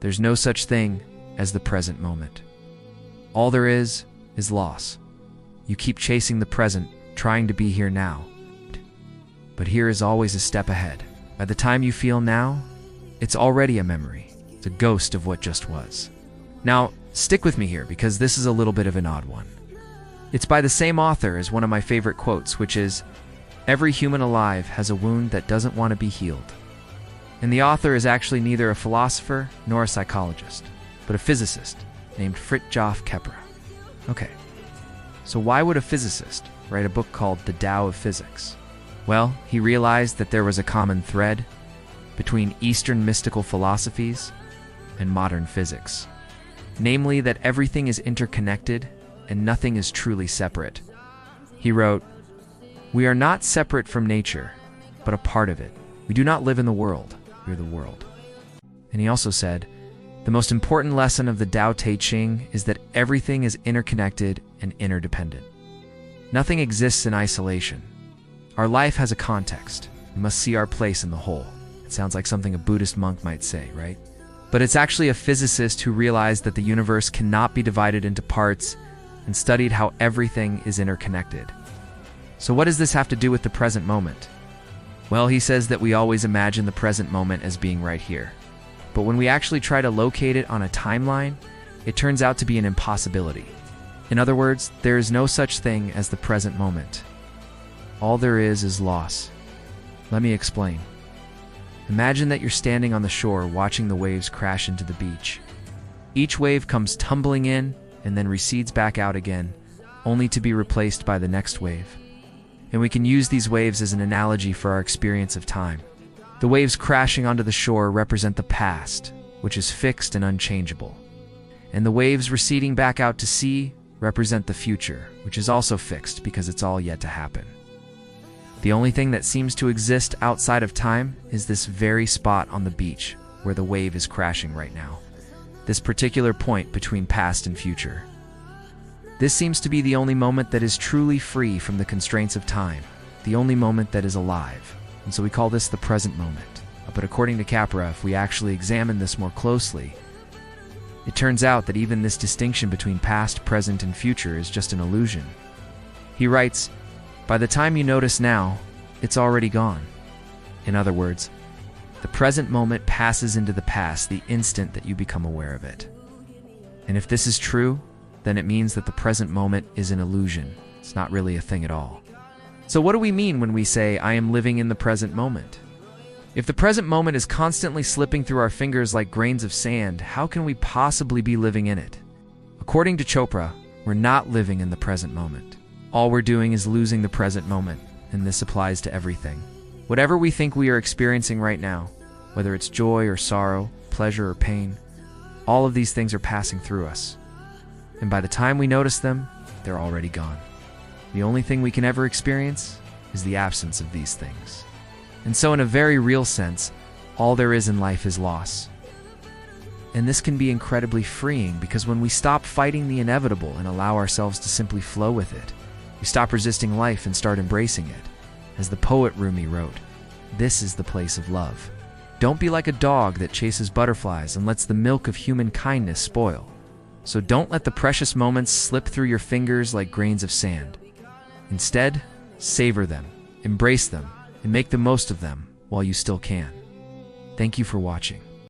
There's no such thing as the present moment. All there is loss. You keep chasing the present, trying to be here now. But here is always a step ahead. By the time you feel now, it's already a memory. It's a ghost of what just was. Now, stick with me here because this is a little bit of an odd one. It's by the same author as one of my favorite quotes, which is, "Every human alive has a wound that doesn't want to be healed." And the author is actually neither a philosopher nor a psychologist, but a physicist named Fritjof Capra. Okay, so why would a physicist write a book called The Tao of Physics? Well, he realized that there was a common thread between Eastern mystical philosophies and modern physics. Namely, that everything is interconnected and nothing is truly separate. He wrote, "We are not separate from nature, but a part of it. We do not live in the world, we are the world." And he also said, "The most important lesson of the Tao Te Ching is that everything is interconnected and interdependent. Nothing exists in isolation. Our life has a context. We must see our place in the whole." It sounds like something a Buddhist monk might say, right? But it's actually a physicist who realized that the universe cannot be divided into parts and studied how everything is interconnected. So what does this have to do with the present moment? Well, he says that we always imagine the present moment as being right here. But when we actually try to locate it on a timeline, it turns out to be an impossibility. In other words, there is no such thing as the present moment. All there is loss. Let me explain. Imagine that you're standing on the shore watching the waves crash into the beach. Each wave comes tumbling in and then recedes back out again, only to be replaced by the next wave. And we can use these waves as an analogy for our experience of time. The waves crashing onto the shore represent the past, which is fixed and unchangeable. And the waves receding back out to sea represent the future, which is also fixed because it's all yet to happen. The only thing that seems to exist outside of time is this very spot on the beach where the wave is crashing right now. This particular point between past and future. This seems to be the only moment that is truly free from the constraints of time, the only moment that is alive. And so we call this the present moment. But according to Capra, if we actually examine this more closely, it turns out that even this distinction between past, present, and future is just an illusion. He writes, "By the time you notice now, it's already gone." In other words, the present moment passes into the past the instant that you become aware of it. And if this is true, then it means that the present moment is an illusion. It's not really a thing at all. So what do we mean when we say, "I am living in the present moment"? If the present moment is constantly slipping through our fingers like grains of sand, how can we possibly be living in it? According to Chopra, we're not living in the present moment. All we're doing is losing the present moment, and this applies to everything. Whatever we think we are experiencing right now, whether it's joy or sorrow, pleasure or pain, all of these things are passing through us. And by the time we notice them, they're already gone. The only thing we can ever experience is the absence of these things. And so in a very real sense, all there is in life is loss. And this can be incredibly freeing because when we stop fighting the inevitable and allow ourselves to simply flow with it, we stop resisting life and start embracing it. As the poet Rumi wrote, "This is the place of love." Don't be like a dog that chases butterflies and lets the milk of human kindness spoil. So don't let the precious moments slip through your fingers like grains of sand. Instead, savor them, embrace them, and make the most of them while you still can. Thank you for watching.